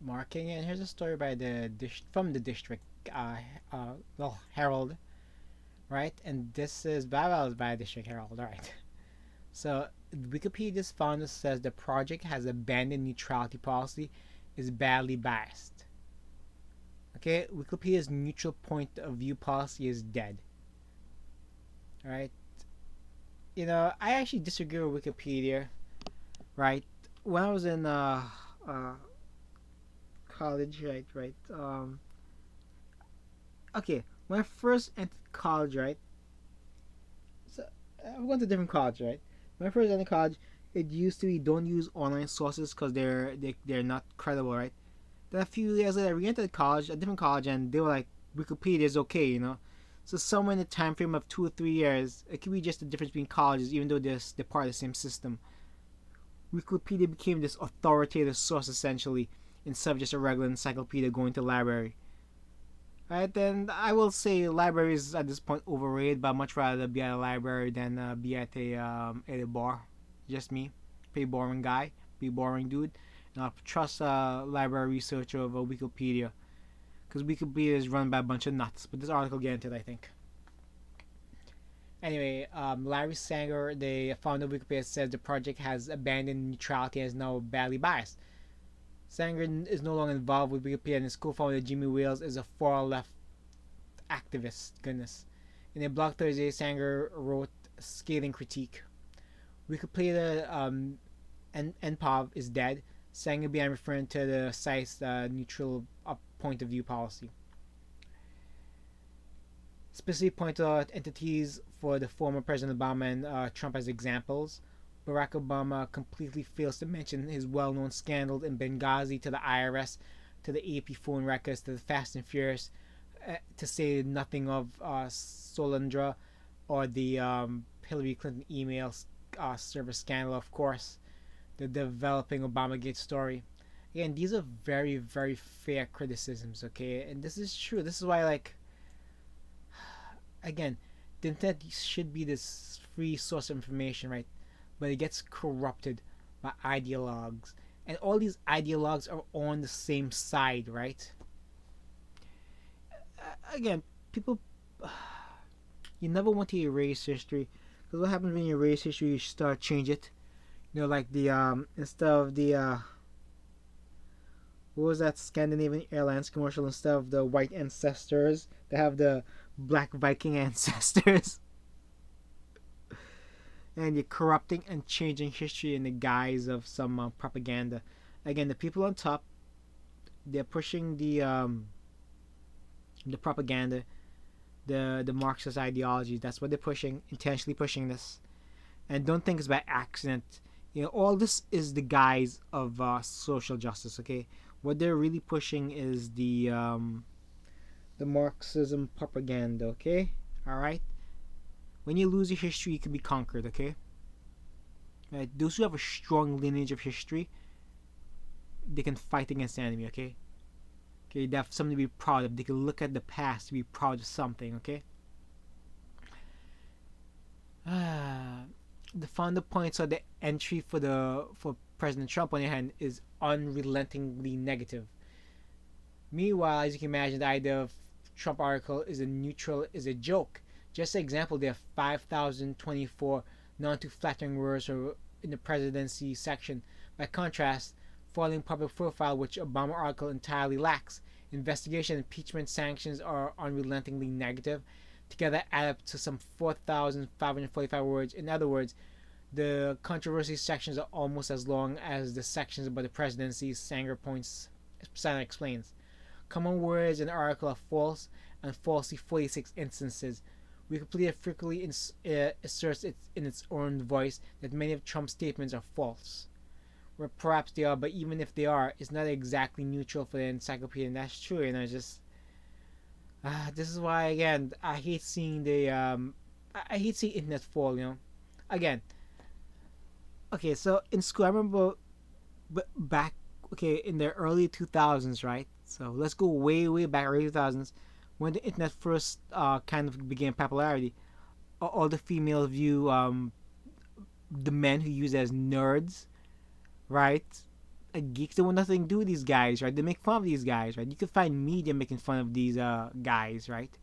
MarkKing, and here's a story by from the district, Herald, right? And this is by District Herald, right? So Wikipedia's founder says the project has abandoned neutrality policy, is badly biased. Okay, Wikipedia's neutral point of view policy is dead. Right? I actually disagree with Wikipedia. Right? When I was in uh, college, right. Okay, when I first entered college, right. So I went to different college, right. When I first entered college, it used to be don't use online sources because they're not credible, right. Then a few years later, I re-entered college, a different college, and they were like, Wikipedia is okay. So somewhere in the time frame of 2 or 3 years, it could be just the difference between colleges, even though they're part of the same system. Wikipedia became this authoritative source essentially, instead of just a regular encyclopedia going to the library. Right, then I will say libraries at this point overrated, but I'd much rather be at a library than be at a bar. Just me, pretty boring guy, be boring dude. And I'll trust a library researcher over Wikipedia, because Wikipedia is run by a bunch of nuts. But this article gets into it, I think. Anyway, Larry Sanger, the founder of Wikipedia, says the project has abandoned neutrality and is now badly biased. Sanger is no longer involved with Wikipedia, and his co-founder Jimmy Wales is a far left activist. Goodness. In a blog Thursday, Sanger wrote a scathing critique. Wikipedia NPOV is dead. Sanger began referring to the site's neutral point of view policy. Specifically pointed out entities for the former President Obama and Trump as examples. Barack Obama completely fails to mention his well-known scandals in Benghazi, to the IRS, to the AP phone records, to the Fast and Furious, to say nothing of Solandra or the Hillary Clinton email server scandal, of course, the developing Obamagate story. Again, these are very, very fair criticisms, okay? And this is true. This is why, again, the internet should be this free source of information, right? But it gets corrupted by ideologues. And all these ideologues are on the same side, right? Again, people, you never want to erase history, because what happens when you erase history, you start change it. Like the instead of the what was that Scandinavian Airlines commercial, instead of the white ancestors, they have the black Viking ancestors. And you're corrupting and changing history in the guise of some propaganda. Again, the people on top, they're pushing the propaganda, the Marxist ideology. That's what they're pushing, intentionally pushing this. And don't think it's by accident. All this is the guise of social justice. Okay, what they're really pushing is the Marxism propaganda. Okay, all right. When you lose your history, you can be conquered. Okay, right. Those who have a strong lineage of history, they can fight against the enemy. Okay, they have something to be proud of. They can look at the past to be proud of something. Okay. The founder points out the entry for President Trump, on the other hand, is unrelentingly negative. Meanwhile, as you can imagine, the idea of Trump article is a joke. Just an example, there are 5,024 non too flattering words in the presidency section. By contrast, following public profile, which Obama article entirely lacks, investigation, impeachment, sanctions are unrelentingly negative. Together add up to some 4,545 words. In other words, the controversy sections are almost as long as the sections about the presidency, Sanger explains. Common words in the article are false and falsely 46 instances. Wikipedia frequently asserts in its own voice that many of Trump's statements are false. Or perhaps they are, but even if they are, it's not exactly neutral for the encyclopedia, and that's true. This is why, again, I hate seeing I hate seeing internet fall. Again, okay, so in school, I remember back, okay, in the early 2000s, right? So let's go way, way back, early 2000s, when the internet first kind of began popularity. All the females view the men who use it as nerds, right? geeks. They want nothing to do with these guys, right? They make fun of these guys, right? You can find media making fun of these guys, right?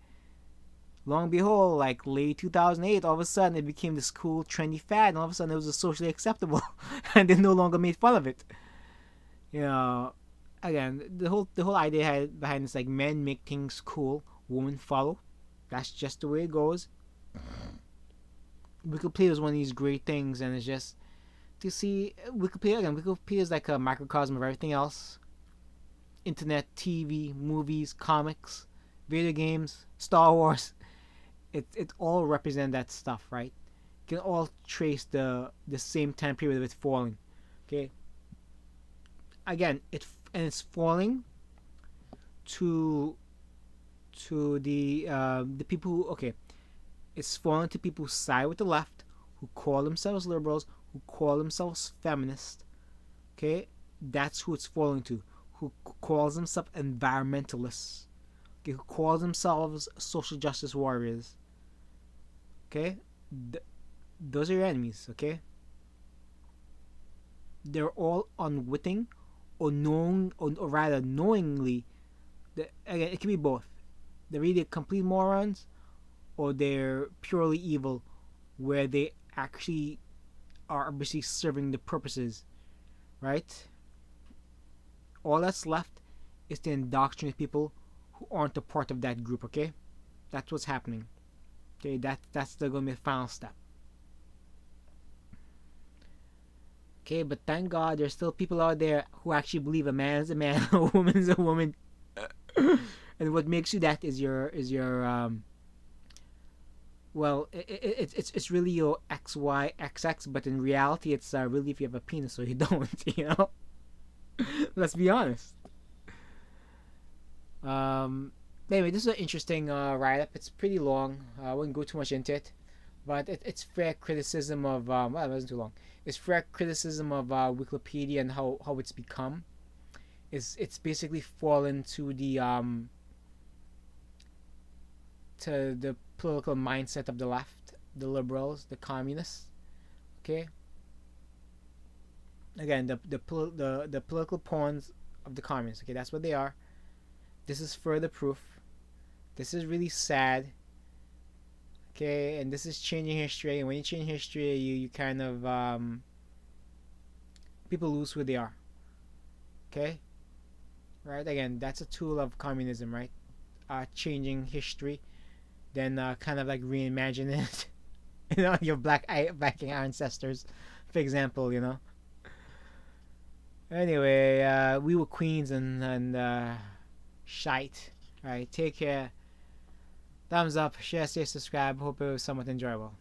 Long and behold, like late 2008, all of a sudden it became this cool, trendy fad, and all of a sudden it was socially acceptable, and they no longer made fun of it. You know, again, the whole idea behind this, like, men make things cool, women follow. That's just the way it goes. Wikipedia is one of these great things, and it's just to see Wikipedia again. Wikipedia is like a microcosm of everything else: internet, TV, movies, comics, video games, Star Wars. It all represent that stuff, right? You can all trace the same time period of it falling. Okay. Again, it's falling to the people who, okay, it's falling to people who side with the left, who call themselves liberals, who call themselves feminists. Okay, that's who it's falling to. Who calls themselves environmentalists. Okay, who calls themselves social justice warriors. Okay, those are your enemies. Okay, they're all unwitting, or knowing, or rather knowingly. Again, it can be both. They're either complete morons, or they're purely evil, where they actually are obviously serving the purposes, right? All that's left is to indoctrinate people who aren't a part of that group. Okay, that's what's happening. Okay, that's going to be the final step. Okay, but thank God there's still people out there who actually believe a man is a man, a woman is a woman, and what makes you that is your well, it's really your XY XX, but in reality, it's really if you have a penis or you don't. You know, let's be honest. Anyway, this is an interesting write-up. It's pretty long. I wouldn't go too much into it, but it's fair criticism of well, it wasn't too long. It's fair criticism of Wikipedia and how it's become. It's basically fallen to the political mindset of the left, the liberals, the communists. Okay. Again, the political pawns of the communists. Okay, that's what they are. This is further proof. This is really sad. Okay, and this is changing history. And when you change history, you kind of people lose who they are. Okay, right? Again, that's a tool of communism, right? Changing history, then kind of like reimagining it. You know, your Viking ancestors, for example. You know. Anyway, we were queens and shite. All right, take care. Thumbs up, share, stay, subscribe. Hope it was somewhat enjoyable.